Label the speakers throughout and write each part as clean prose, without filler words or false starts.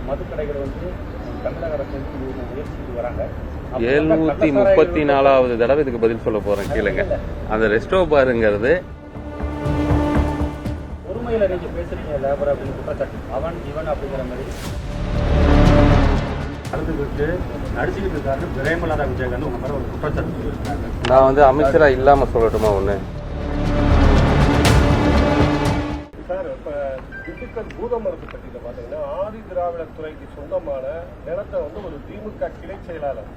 Speaker 1: மதுக்கடைகள் வந்து தமிழக அரசு வந்து முயற்சிக்கு வராங்க.
Speaker 2: 734வது தடவை இதுக்கு பதில் சொல்ல போறேன் கேளுங்க. அந்த ரெஸ்டோ பாருங்கிறது
Speaker 1: பொறுமையில நீங்க பேசுறீங்க லேபர் அப்படின்னு குற்றச்சாட்டு அவன் இவன் அப்படிங்கிற மாதிரி கலந்துக்கிட்டு நடிச்சுக்கிட்டு இருக்காரு பிரேமலதா விஜயகாந்த் உங்க மாதிரி ஒரு குற்றச்சாட்டு.
Speaker 2: நான் வந்து அமைச்சரா இல்லாம சொல்லட்டுமா ஒண்ணு
Speaker 3: சார்? இப்போ திண்டுக்கல் பூதமரத்து பட்டியல பார்த்தீங்கன்னா ஆதி திராவிடர் துறைக்கு சொந்தமான நிலத்தை வந்து ஒரு திமுக கிளை செயலாளர்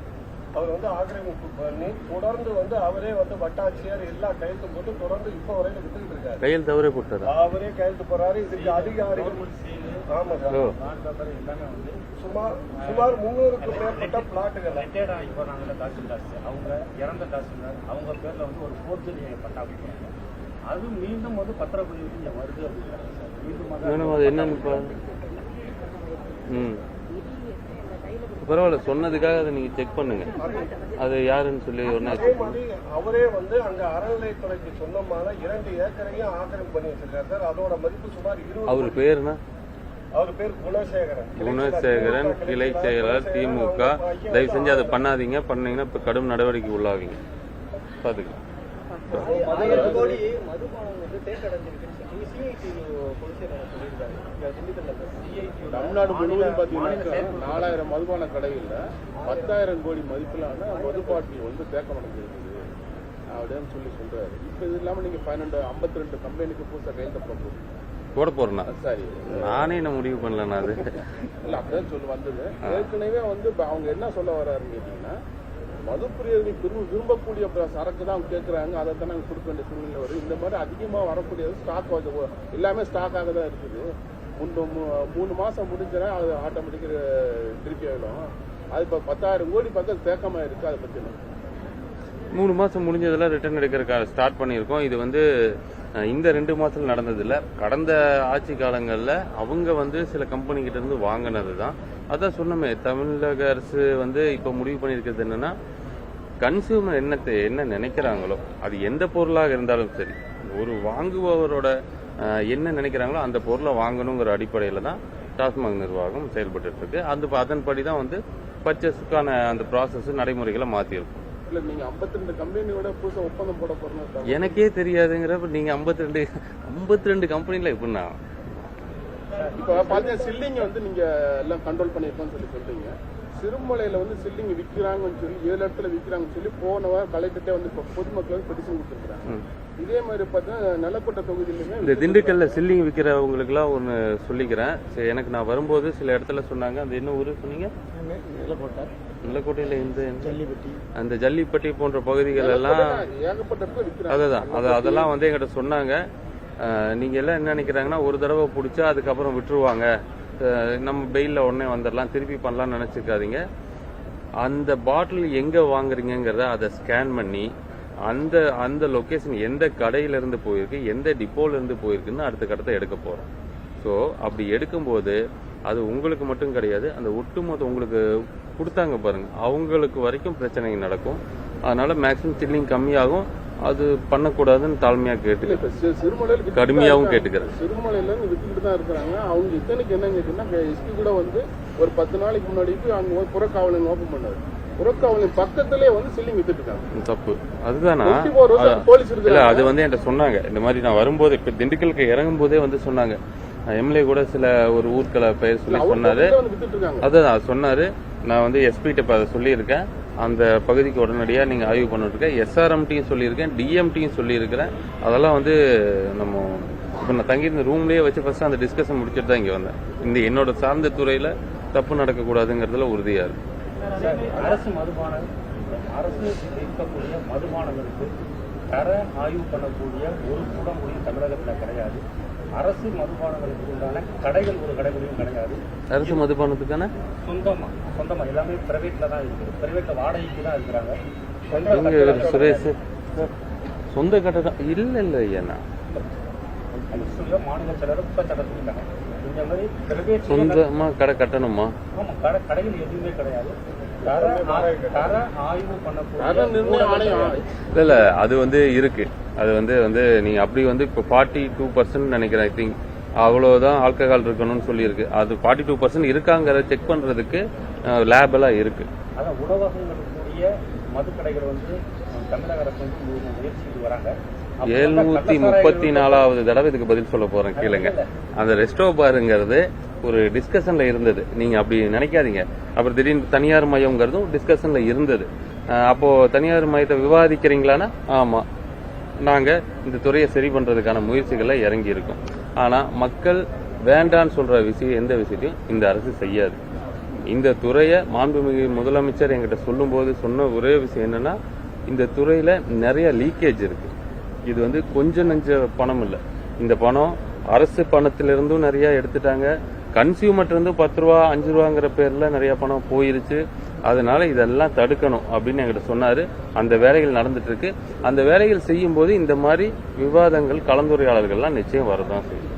Speaker 3: அவர் வந்து ஆக்கிரமிப்பு பண்ணி தொடர்ந்து வந்து அவரே வந்து வட்டாட்சியர் எல்லா கையெழுத்து போட்டு தொடர்ந்து இப்போ வரையில விட்டுக்கிட்டு இருக்காரு.
Speaker 2: கையில் தவறே போட்டாரு.
Speaker 3: அவரே கையெழுத்து போறாரு. இதுக்கு அதிகாரிகள் ஆமா சார்
Speaker 1: எல்லாமே வந்து
Speaker 3: சுமார் 300க்கும் மேற்பட்ட பிளாட்டுகள்
Speaker 1: ரிட்டையர்ட் ஆகி போறாங்க தாசில்தார். அவங்க இறந்த தாசில்தார் அவங்க பேர்ல வந்து ஒரு போர்ஜரி பட்டா கொடுக்குறாங்க. அது மீண்டும் வந்து பத்திரப்பதிவு இங்க வருது அப்படிங்கிறாங்க சார். மீண்டும்
Speaker 2: அது என்னன்னு பரவாயில்ல, சொன்னதுக்காக அதை நீங்க செக் பண்ணுங்க. அது யாருன்னு சொல்லி
Speaker 3: அதே மாதிரி அவரே வந்து அங்க அறநிலையத்துறைக்கு சொந்தமான 2 ஏக்கரையும் ஆக்கிரமிப்பு பண்ணி வச்சிருக்காரு சார். அதோட மதிப்பு சுமார் 20.
Speaker 2: அவர் பேருனா?
Speaker 3: அவர் பேர் குணசேகரன்.
Speaker 2: கிளை செயலாளர் திமுக. தயவு செஞ்சு அதை பண்ணாதீங்க. பண்ணீங்கன்னா இப்ப கடும் நடவடிக்கை உள்ளாவீங்க. பாத்துக்கலாம்.
Speaker 4: தமிழ்நாடு முழுவதும் பார்த்தீங்கன்னா 4000 மதுபான கடைகள்ல 10,000 கோடி மதிப்பிலான மதுபாட்டில் வந்து தேக்கம் அடைஞ்சிருக்குது அப்படின்னு சொல்றாரு. இப்ப இது இல்லாம நீங்க 52 கம்பெனிக்கு புதுசா கையெழுத்த
Speaker 2: போட போறேன்னா
Speaker 4: சரி, நானே
Speaker 2: என்ன முடிவு பண்ணல. அது
Speaker 4: இல்ல அப்படிதான் சொல்லி வந்தது. ஏற்கனவே வந்து அவங்க என்ன சொல்ல வர்றாருன்னு கேட்டீங்கன்னா, மதுப்பிரியர்கள் விரும்பக்கூடிய சரக்கு தான் அவங்க கேட்கறாங்க, அதை தான் நாங்கள் கொடுக்க வேண்டிய சூழ்நிலை வருது. இந்த மாதிரி அதிகமாக வரக்கூடியது ஸ்டாக் எல்லாமே ஸ்டாக்காக தான் இருக்குது. 3 மாசம் முடிஞ்சா அது ஆட்டோமேட்டிக் திருப்பி ஆகிடும். அது இப்போ 10,000 கோடி பக்கம் தேக்கமாக இருக்கு. அதை பற்றி
Speaker 2: 3 மாசம் முடிஞ்சதெல்லாம் ரிட்டர்ன் எடுக்கிறதுக்கு ஸ்டார்ட் பண்ணியிருக்கோம். இது வந்து இந்த 2 மாசத்துல நடந்ததில்ல. கடந்த ஆட்சி காலங்களில் அவங்க வந்து சில கம்பெனி கிட்ட இருந்து வாங்கினது தான். அதான் சொன்னமே, தமிழக அரசு வந்து இப்போ முடிவு பண்ணியிருக்கிறது என்னன்னா, கன்சியூமர் என்ன நினைக்கிறாங்களோ அது எந்த பொருளாக இருந்தாலும் சரி, ஒரு வாங்குபவரோட என்ன நினைக்கிறாங்களோ அந்த பொருளை வாங்கணுங்கிற அடிப்படையில் தான் டாஸ்மாக் நிர்வாகம் செயல்பட்டு இருக்கு. அதன்படி தான் வந்து பர்ச்சேஸுக்கான அந்த ப்ராசஸ் நடைமுறைகளை மாற்றிருக்கும்.
Speaker 4: நீங்க 52 கம்பெனியோட புதுசா ஒப்பந்தம் போட போறோம்.
Speaker 2: எனக்கே தெரியாதுங்கிறப்ப நீங்க 52 கம்பெனில எப்படின்னா
Speaker 4: இப்ப பாத்தீங்கன்னா சில்லிங்க வந்து நீங்க எல்லாம் கண்ட்ரோல் பண்ணிருக்கோம்னு சொல்றீங்க. சிறுமலையில வந்து சில்லிங் விற்கிறாங்கன்னு சொல்லி 7 இடத்துல விற்கிறாங்கன்னு சொல்லி போன வாரம் கலெக்டர்கிட்ட வந்து பொதுமக்கள் வந்து பெட்டிஷன் கொடுத்துருக்காங்க. இதே மாதிரி பார்த்தீங்கன்னா நல்லக்கோட்டை தொகுதியிலுமே
Speaker 2: இந்த திண்டுக்கல்ல சில்லிங் விற்கிறவங்களுக்கு எல்லாம் ஒன்னு சொல்லிக்கிறேன். எனக்கு நான் வரும்போது சில இடத்துல சொன்னாங்க, அந்த என்ன ஊரு சொன்னீங்க? நிலக்கோட்டையில அந்த ஜல்லிப்பட்டி போன்ற பகுதிகள் எல்லாம் அதெல்லாம் வந்து எங்கிட்ட சொன்னாங்க. நீங்க எல்லாம் என்ன நினைக்கிறாங்கன்னா, ஒரு தடவை பிடிச்சா அதுக்கப்புறம் விட்டுருவாங்க, நம்ம பெயில உடனே வந்துடலாம், திருப்பி பண்ணலாம்னு நினைச்சிருக்காதீங்க. அந்த பாட்டில் எங்க வாங்குறீங்கிறத அதை ஸ்கேன் பண்ணி அந்த லொகேஷன் எந்த கடையில இருந்து போயிருக்கு, எந்த டிப்போல இருந்து போயிருக்குன்னு அடுத்த கட்டத்தை எடுக்க போறோம். ஸோ அப்படி எடுக்கும்போது அது உங்களுக்கு மட்டும் கிடையாது, அந்த ஒட்டுமொத்த உங்களுக்கு கொடுத்தாங்க பாருங்க அவங்களுக்கு வரைக்கும் பிரச்சனை நடக்கும். அதனால மேக்சிமம் சில்லிங் கம்மியாகும். அது பண்ணக்கூடாதுன்னு தாழ்மையா கேட்டுக்கிறேன், கடுமையாகவும் கேட்டுக்கிறேன்.
Speaker 4: சிறுமலையில வித்துக்கிட்டு தான் இருக்கிறாங்க. அவங்க இத்தனைக்கு என்ன கேட்டீங்கன்னா, எஸ்பி கூட வந்து ஒரு 10 நாளைக்கு முன்னாடி அங்க புறக்காவலன் ஓபன் பண்ணாரு. புறக்காவலின் பக்கத்திலே வந்து சில்லிங் வித்துட்டு இருக்காங்க.
Speaker 2: தப்பு அதுதானா?
Speaker 4: போலீஸ்
Speaker 2: இல்ல, அது வந்து என்கிட்ட சொன்னாங்க. இந்த மாதிரி நான் வரும்போது இப்ப திண்டுக்கலுக்கு இறங்கும் போதே வந்து சொன்னாங்க. எம்எல்ஏ கூட சில ஒரு ஊர்களை பெயர் சொல்லி சொன்னாரு. அதான் சொன்னாரு. நான் வந்து எஸ்பிகிட்ட அதை சொல்லியிருக்கேன். அந்த பகுதிக்கு உடனடியாக நீங்கள் ஆய்வு பண்ணிருக்கேன். எஸ்ஆர்எம்டியும் சொல்லியிருக்கேன், டிஎம்டியும் சொல்லியிருக்கிறேன். அதெல்லாம் வந்து நம்ம இப்போ நான் தங்கியிருந்த ரூம்லேயே வச்சு ஃபர்ஸ்ட் அந்த டிஸ்கஷன் முடிச்சுட்டு தான் இங்கே வந்தேன். இந்த என்னோட சார்ந்த துறையில் தப்பு நடக்கக்கூடாதுங்கிறதுல உறுதியாக இருக்கு.
Speaker 1: அரசு இருக்கக்கூடிய மதுபானங்களுக்கு தர ஆய்வு பண்ணக்கூடிய ஒரு கூடமுடியும் தமிழகத்தில் கிடையாது. அரசு மதுபானங்களுக்கு உண்டான கடைகள் ஒரு கடைகளையும் கிடையாது.
Speaker 2: அரசு மதுபானத்துக்கான
Speaker 1: சொந்தமா எல்லாமே பிரைவேட்ல தான் இருக்குது. பிரைவேட்ல வாடகைக்கு தான் இருக்கிறாங்க.
Speaker 2: சுரேஷ் சொந்த கடை தான் இல்ல ஐயா,
Speaker 1: மாநில செயலர் சட்டத்திருக்காங்க. இந்த மாதிரி பிரைவேட்
Speaker 2: சொந்தமா கடை கட்டணுமா?
Speaker 1: ஆமா, கடைகள் எதுவுமே கிடையாது.
Speaker 2: இல்ல அது வந்து இருக்கு. அது வந்து நீங்க அப்படி வந்து இப்போ 42% நினைக்கிறேன். ஐ திங்க் அவ்வளவுதான் ஆல்கஹால் இருக்கணும்னு சொல்லியிருக்கு. அது 42% இருக்காங்கிறத செக் பண்றதுக்கு லேப் எல்லாம் இருக்கு.
Speaker 1: அதான் உணவகங்களுடைய மதுக்கடைகள் வந்து தமிழக அரசு வந்து முயற்சிட்டு வராங்க.
Speaker 2: 734வது தடவை இதுக்கு பதில் சொல்ல போறேன் கேளுங்க. அந்த ரெஸ்டோ பாருங்கிறது ஒரு டிஸ்கஷன்ல இருந்தது. நீங்க அப்படி நினைக்காதீங்க. அப்புறம் திடீர்னு தனியார் மையம்ங்கிறதும் டிஸ்கஷன்ல இருந்தது. அப்போ தனியார் மையத்தை விவாதிக்கிறீங்களான்னா ஆமா, நாங்க இந்த துறையை சரி பண்றதுக்கான முயற்சிகளை இறங்கி இருக்கோம். ஆனா மக்கள் வேண்டான்னு சொல்ற விஷயம் எந்த விஷயத்தையும் இந்த அரசு செய்யாது. இந்த துறையை மாண்புமிகு முதலமைச்சர் என்கிட்ட சொல்லும் போது சொன்ன ஒரே விஷயம் என்னன்னா, இந்த துறையில நிறைய லீக்கேஜ் இருக்கு. இது வந்து கொஞ்சம் நெஞ்ச பணம் இல்லை. இந்த பணம் அரசு பணத்திலிருந்தும் நிறைய எடுத்துட்டாங்க. கன்சியூமர்ட்ட இருந்து 10 ரூபா 5 ரூபாங்கிற பேர்ல நிறைய பணம் போயிருச்சு. அதனால இதெல்லாம் தடுக்கணும் அப்படின்னு என்கிட்ட சொன்னாரு. அந்த வேலைகள் நடந்துட்டு இருக்கு. அந்த வேலைகள் செய்யும் போது இந்த மாதிரி விவாதங்கள் கலந்துரையாடல்கள்லாம் நிச்சயம் வரதான் செய்யும்.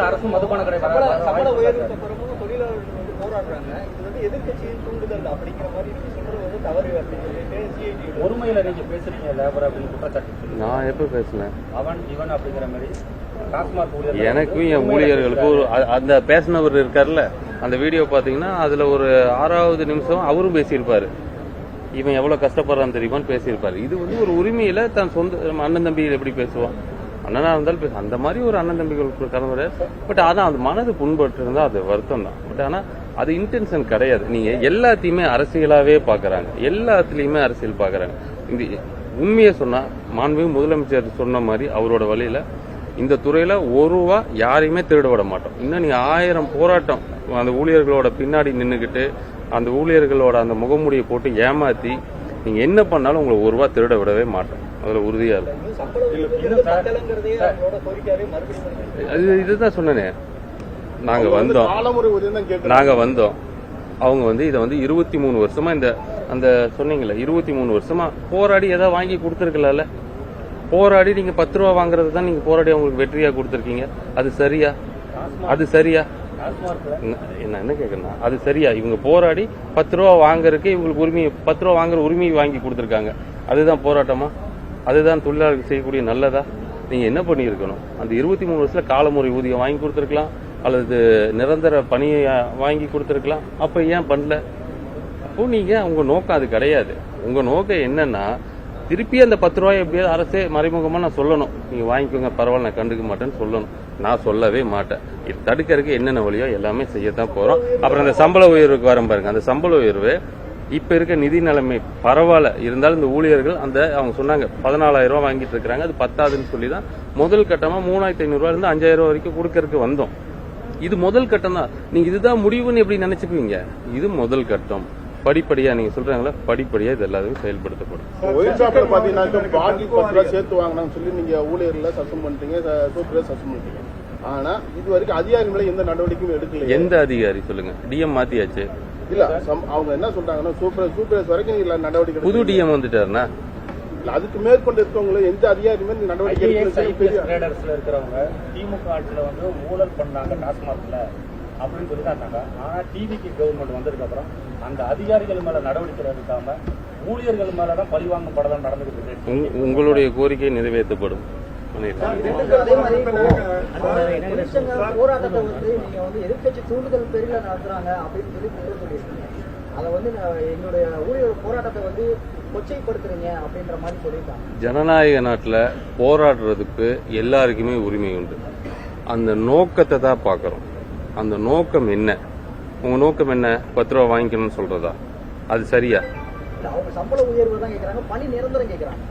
Speaker 1: அரசு மதுபான கடை ஒருமையில நீங்க பேசுறீங்க லேபர் அப்படின்னு குற்றச்சாட்டு.
Speaker 2: நான் எப்ப பேசினேன்?
Speaker 1: அவன் இவன் அப்படிங்கிற மாதிரி டாஸ்மாக் ஊழியர்
Speaker 2: எனக்கும் என் ஊழியர்களுக்கும் அந்த பேசினவர் இருக்காருல்ல, அந்த வீடியோ பாத்தீங்கன்னா அதுல ஒரு 6வது நிமிஷம் அவரும் பேசியிருப்பாரு. இவன் எவ்வளவு கஷ்டப்படுறான்னு தெரியுமான்னு பேசியிருப்பாரு. இது வந்து ஒரு உரிமையில தன் சொந்த அண்ணன் தம்பி எப்படி பேசுவான்? அண்ணனா இருந்தாலும் பேச அந்த மாதிரி ஒரு அண்ணன் தம்பிகளுக்கு கலந்துரை. பட் அதான் அது மனது புண்பட்டு இருந்தா அது வருத்தம் தான். பட் ஆனா அது இன்டென்ஷன் கிடையாது. நீங்க எல்லாத்தையுமே அரசியலாவே பாக்குறாங்க, எல்லாத்துலயுமே அரசியல் பாக்குறாங்க. இந்த உண்மையை சொன்னா மாண்புமிகு முதலமைச்சர் சொன்ன மாதிரி அவரோட வழியில இந்த துறையில ஒரு ரூபா யாரையுமே திருட விட மாட்டோம். இன்னும் நீங்க 1000 போராட்டம் அந்த ஊழியர்களோட பின்னாடி நின்றுகிட்டு அந்த ஊழியர்களோட அந்த முகமூடியை போட்டு ஏமாத்தி நீங்க என்ன பண்ணாலும் உங்களை ஒரு ரூபா திருட விடவே மாட்டோம். அதுல உறுதியா இருக்கும். இதுதான் சொன்னேனே, நாங்க வந்தோம் அவங்க வந்து இதை வந்து 23 வருஷமா இந்த அந்த சொன்னீங்கல்ல 23 வருஷமா போராடி ஏதாவது வாங்கி கொடுத்துருக்கல. போராடி நீங்க 10 ரூபா வாங்குறது தான் நீங்க போராடி அவங்களுக்கு வெற்றியா கொடுத்துருக்கீங்க. அது சரியா? என்ன கேக்குறேன், அது சரியா? இவங்க போராடி 10 ரூபா வாங்குறதுக்கு இவங்களுக்கு உரிமை 10 ரூபா வாங்குற உரிமையை வாங்கி கொடுத்துருக்காங்க. அதுதான் போராட்டமா? அதுதான் தொழிலாளர்கள் செய்யக்கூடிய நல்லதா? நீங்க என்ன பண்ணியிருக்கணும்? அந்த 23 வருஷத்துல காலமுறை ஊதியம் வாங்கி கொடுத்துருக்கலாம், அல்லது நிரந்தர பணியை வாங்கி கொடுத்துருக்கலாம். அப்ப ஏன் பண்ணல? அப்போ நீங்க உங்க நோக்கம் அது கிடையாது. உங்க நோக்கம் என்னன்னா, திருப்பி அந்த 10 ரூபாய் எப்படியாவது அரசே மறைமுகமா நான் சொல்லணும், நீங்க வாங்கிக்கோங்க பரவாயில்ல நான் கண்டுக்க மாட்டேன்னு சொல்லணும். நான் சொல்லவே மாட்டேன். இது தடுக்கிறதுக்கு என்னென்ன வழியோ எல்லாமே செய்யத்தான் போறோம். அப்புறம் அந்த சம்பள உயர்வுக்கு வரும் பாருங்க, அந்த சம்பள உயர்வு இப்ப இருக்க நிதி நிலைமை பரவாயில்ல இருந்தாலும் இந்த ஊழியர்கள் அந்த அவங்க சொன்னாங்க 14,000 ரூபாய் வாங்கிட்டு இருக்காங்க. அது பத்தாதுன்னு சொல்லி தான் முதல் கட்டமா 3,500 ரூபாய் இருந்து 5,000 ரூபாய் வரைக்கும் கொடுக்கறதுக்கு வந்தோம். இது முதல் கட்டம் தான். நீங்க இதுதான் முடிவுன்னு எப்படி நினைச்சுக்குவீங்க? இது முதல் கட்டம். படிப்படியா நீங்க சொல்றாங்களா, படிப்படியா இது எல்லாத்தையும் செயல்படுத்தப்படும்.
Speaker 4: சேர்த்து வாங்கினான்னு சொல்லி நீங்க ஊழியர்ல சஸ்பெண்ட் பண்ணிட்டீங்க, சூப்பர் சஸ்பெண்ட் பண்ணிட்டீங்க. ஆனா இது வரைக்கும் அதிகாரி மேல எந்த நடவடிக்கையும் எடுக்கல.
Speaker 2: எந்த அதிகாரி சொல்லுங்க? டிஎம் மாத்தியாச்சு.
Speaker 4: இல்ல அவங்க என்ன சொல்றாங்கன்னா சூப்பர் வரைக்கும் இல்ல நடவடிக்கை.
Speaker 2: புது டிஎம் வந்துட்டாருன்னா
Speaker 4: அதுக்கு மேற்கொண்டு இருக்கவங்கள எந்த அதிகாரியுமே நடவடிக்கை
Speaker 1: இருக்கிறவங்க திமுக ஆட்சியில வந்து ஊழல் பண்ணாங்க டாஸ்மாக்ல அப்படின்னு சொல்லி தான் இருந்தாங்க. ஆனா டிவிக்கு கவர்மெண்ட் வந்ததுக்கு அப்புறம் அந்த அதிகாரிகள் மேல நடவடிக்கை எடுக்காம ஊழியர்கள் மேலதான் பழிவாங்கும் படம் நடந்துகிட்டு இருக்கு.
Speaker 2: உங்களுடைய கோரிக்கை நிறைவேற்றப்படும்.
Speaker 5: போராட்டத்தை வந்து நீங்க வந்து எதிர்கட்சி தூண்டுதல் பேரில் நடத்துறாங்க அப்படின்னு சொல்லி சொல்லியிருக்கீங்க. அதை வந்து என்னுடைய ஊழியர் போராட்டத்தை வந்து கொச்சைப்படுத்துறீங்க அப்படின்ற மாதிரி சொல்லியிருக்காங்க.
Speaker 2: ஜனநாயக நாட்டில் போராடுறதுக்கு எல்லாருக்குமே உரிமை உண்டு. அந்த நோக்கத்தை தான் பார்க்கறோம். அந்த நோக்கம் என்ன? உங்க நோக்கம் என்ன? 10 ரூபா வாங்கிக்கணும்னு சொல்றதா? அது சரியா?
Speaker 5: அவங்க சம்பள உயர்வு தான் கேட்கறாங்க, பணி நிரந்தரம் கேட்கறாங்க.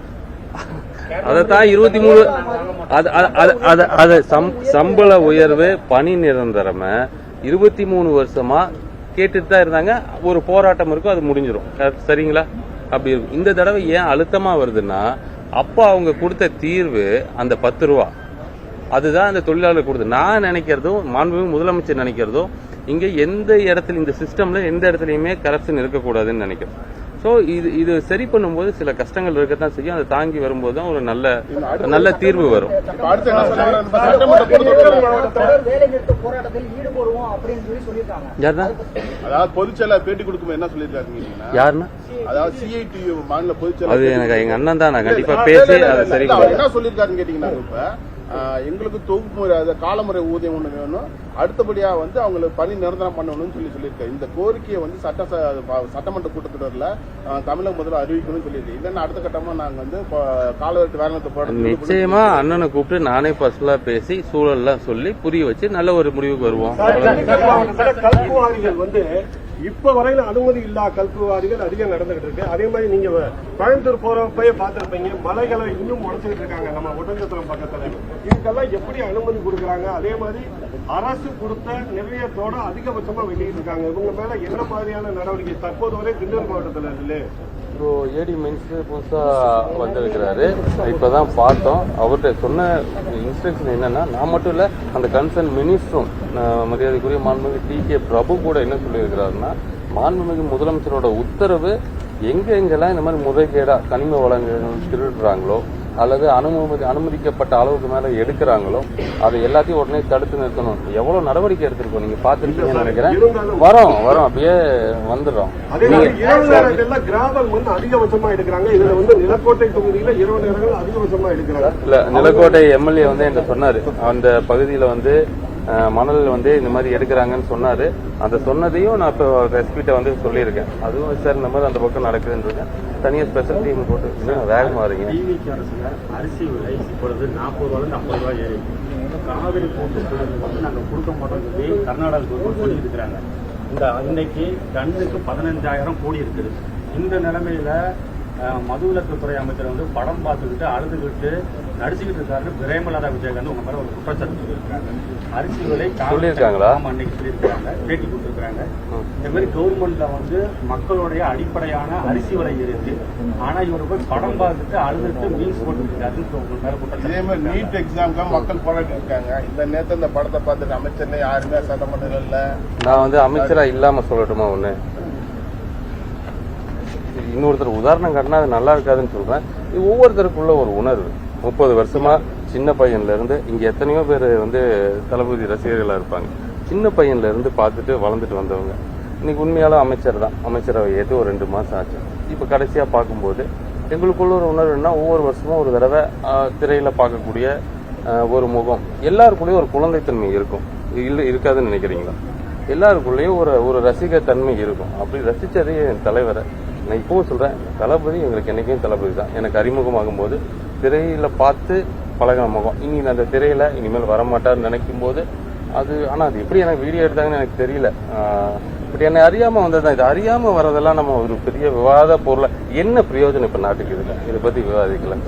Speaker 2: அதான் 23 சம்பள உயர்வு பணி நிரந்தரம 23 வருஷமா கேட்டுட்டு தான் இருந்தாங்க. ஒரு போராட்டம் இருக்கும், அது முடிஞ்சிடும். சரிங்களா? அப்படி இருக்கும். இந்த தடவை ஏன் அழுத்தமா வருதுன்னா, அப்ப அவங்க கொடுத்த தீர்வு அந்த 10 ரூபா. அதுதான் அந்த தொழிலாளர் கொடுத்து. நான் நினைக்கிறதும் மாண்புமிகு முதலமைச்சர் நினைக்கிறதும், இங்க எந்த இடத்துல இந்த சிஸ்டம்ல எந்த இடத்துலயுமே கரப்ஷன் இருக்கக்கூடாதுன்னு நினைக்கிறோம். சோ இது சரி பண்ணும்போது சில கஷ்டங்கள் இருக்கத்தான் செய்யும். அதை தாங்கி வரும்போது தான் ஒரு நல்ல தீர்வு வரும்.
Speaker 4: பொதுச்செயலாளர் பேட்டி கொடுக்கும் என்ன சொல்லியிருக்காங்க?
Speaker 2: யாருன்னா?
Speaker 4: அதாவது சிஐடியு மாநில பொதுச்செயலாளர்.
Speaker 2: அது எனக்கு எங்க அண்ணன் தான். நான் கண்டிப்பா பேசி அதை சரி
Speaker 4: என்ன சொல்லியிருக்காருன்னு கேட்டீங்கன்னா, இப்ப எங்களுக்கு தொகுப்பு காலமுறை ஊதியம் ஒன்று வேணும், அடுத்தபடியா வந்து அவங்களுக்கு பணி நிரந்தரம் பண்ணணும்னு சொல்லியிருக்காரு. இந்த கோரிக்கையை வந்து சட்டமன்ற கூட்டத்தொடரில் தமிழக முதல்வர் அறிவிக்கணும்னு சொல்லியிருக்கு. இல்லைன்னா அடுத்த கட்டமா நாங்க வந்து காலவரத்து வேலை போட
Speaker 2: நிச்சயமா அண்ணனை கூப்பிட்டு நானே பர்சனலா பேசி சூழல்லாம் சொல்லி புரிய வச்சு நல்ல ஒரு முடிவுக்கு வருவோம்.
Speaker 3: கல்குவாரிகள் வந்து இப்ப வரையில அனுமதி இல்லா கல்குவாரிகள் அதிகம் நடந்துகிட்டு இருக்கு. அதே மாதிரி நீங்க கோயம்புத்தூர் போறப்பயே பார்த்திருப்பீங்க, மலைகளை இன்னும் முளைச்சுக்கிட்டு இருக்காங்க நம்ம ஒட்டஞ்சத்திரம் பக்கத்துல. இதுக்கெல்லாம் எப்படி அனுமதி கொடுக்கறாங்க? அதே மாதிரி அரசு கொடுத்த நிர்ணயத்தோட அதிகபட்சமா வெளியிட்டு இருக்காங்க. இவங்க மேல என்ன மாதிரியான நடவடிக்கை தற்போது வரை திண்டுக்கல் மாவட்டத்தில் இல்லை?
Speaker 2: இப்போ ஏடி மென்ஸ் புதுசா வந்திருக்கிறாரு, இப்பதான் பார்த்தோம். அவர்கிட்ட சொன்ன இன்ஸ்ட்ரக்ஷன் என்னன்னா, நான் மட்டும் இல்ல அந்த கன்சர்ன் மினிஸ்டரும் மரியாதைக்குரிய மாண்புமிகு டி.கே. பிரபு கூட என்ன சொல்லியிருக்கிறாருன்னா, மாண்புமிகு முதலமைச்சரோட உத்தரவு எங்கெங்கெல்லாம் இந்த மாதிரி முறைகேடா கனிம வளங்கள் திருடுறாங்களோ அல்லது அனுமதிக்கப்பட்ட அளவுக்கு மேல எடுக்கிறாங்களோ அதை எல்லாத்தையும் உடனே தடுத்து நிறுத்தணும். எவ்வளவு நடவடிக்கை எடுத்திருக்கோம் நீங்க பாத்துருக்கீங்கன்னு நினைக்கிறேன். வரோம் அப்படியே வந்துடுறோம்.
Speaker 3: கிராமம் வந்து அதிகபட்சமா எடுக்கிறாங்க. இதுல வந்து நிலக்கோட்டை தொகுதியில இரவு நேரங்கள் அதிகபட்சமா எடுக்கிறாங்க.
Speaker 2: இல்ல, நிலக்கோட்டை எம்எல்ஏ வந்து என்கிட்ட சொன்னாரு, அந்த பகுதியில வந்து மணல் வந்து இந்த மாதிரி எடுக்கிறாங்கன்னு சொன்னாரு. அந்த சொன்னதையும் நான் இப்போ எஸ்பிட்ட வந்து சொல்லியிருக்கேன். அதுவும் சார் இந்த மாதிரி அந்த பக்கம் நடக்குதுன்னு தனியாக ஸ்பெஷல் டீம் போட்டு வேகமா வரீங்க.
Speaker 1: டிவிக்கு அரசுல அரிசி விலை இப்பொழுது 40 ரூபாயிலிருந்து 50 ரூபாய் ஏறி காவிரி கூட்டு வந்து நாங்கள் கொடுக்க மாட்டோம் சொல்லி கர்நாடகா கவர்மெண்ட் சொல்லி இருக்கிறாங்க. இன்னைக்கு டன்னுக்கு 15,000 கோடி இருக்குது. இந்த நிலைமையில மதுவிலக்குத்துறை அமைச்சர் வந்து படம் பார்த்துக்கிட்டு அழுதுகிட்டு நடிச்சுக்கிட்டு இருக்காரு. பிரேமலதா விஜயகாந்த் உங்க மேல ஒரு குற்றச்சாட்டு சொல்லியிருக்காங்க. அரிசி விலை
Speaker 2: சொல்லியிருக்காங்களா?
Speaker 1: அன்னைக்கு சொல்லியிருக்காங்க, பேட்டி கொடுத்துருக்காங்க. இந்த மாதிரி கவர்மெண்ட்ல வந்து மக்களுடைய அடிப்படையான அரிசி விலை இருக்கு. ஆனா இவரு போய் படம் பார்த்துட்டு அழுதுட்டு மீன்ஸ் போட்டுருக்காருன்னு உங்க மேல குற்றச்சாட்டு.
Speaker 4: இதே மாதிரி நீட் எக்ஸாம்க்காக மக்கள் போராட்டி இருக்காங்க. இந்த நேரத்தில் இந்த படத்தை பார்த்துட்டு அமைச்சர்ல யாருமே சட்டமன்றம் இல்ல.
Speaker 2: நான் வந்து அமைச்சரா இல்லாம சொல்லட்டுமா ஒண்ணு? இன்னொருத்தர் உதாரணம் காட்டினா அது நல்லா இருக்காதுன்னு சொல்றேன். இது ஒவ்வொருத்தருக்குள்ள ஒரு உணர்வு. 30 வருஷமா சின்ன பையன்ல இருந்து இங்க எத்தனையோ பேர் வந்து தளபதி ரசிகர்களா இருப்பாங்க. சின்ன பையன்ல இருந்து பார்த்துட்டு வளர்ந்துட்டு வந்தவங்க இன்னைக்கு உண்மையால அமைச்சர் தான். அமைச்சரவை ஏற்று ஒரு 2 மாசம் ஆச்சு. இப்ப கடைசியா பார்க்கும்போது எங்களுக்குள்ள ஒரு உணர்வுன்னா, ஒவ்வொரு வருஷமும் ஒரு தடவை திரையில பார்க்கக்கூடிய ஒரு முகம், எல்லாருக்குள்ளேயும் ஒரு குழந்தைத்தன்மை இருக்கும். இல்ல இருக்காதுன்னு நினைக்கிறீங்களா? எல்லாருக்குள்ளேயும் ஒரு ரசிக தன்மை இருக்கும். அப்படி ரசிச்சதே என் தலைவரை நான் இப்பவும் சொல்றேன், தளபதி எங்களுக்கு என்னைக்கும் தளபதி தான். எனக்கு அறிமுகமாகும் போது திரையில பார்த்து பழகின முகம், இனி அந்த திரையில இனிமேல் வரமாட்டார்னு நினைக்கும் போது அது, ஆனா அது எப்படி எனக்கு வீடியோ எடுத்தாங்கன்னு எனக்கு தெரியல. பட் என்னை அறியாம வந்ததுதான். இது அறியாம வரதெல்லாம் நம்ம ஒரு பெரிய விவாத பொருளை என்ன பிரயோஜனம் இப்ப நாட்டுக்கு இதுல இதை பத்தி விவாதிக்கலாம்.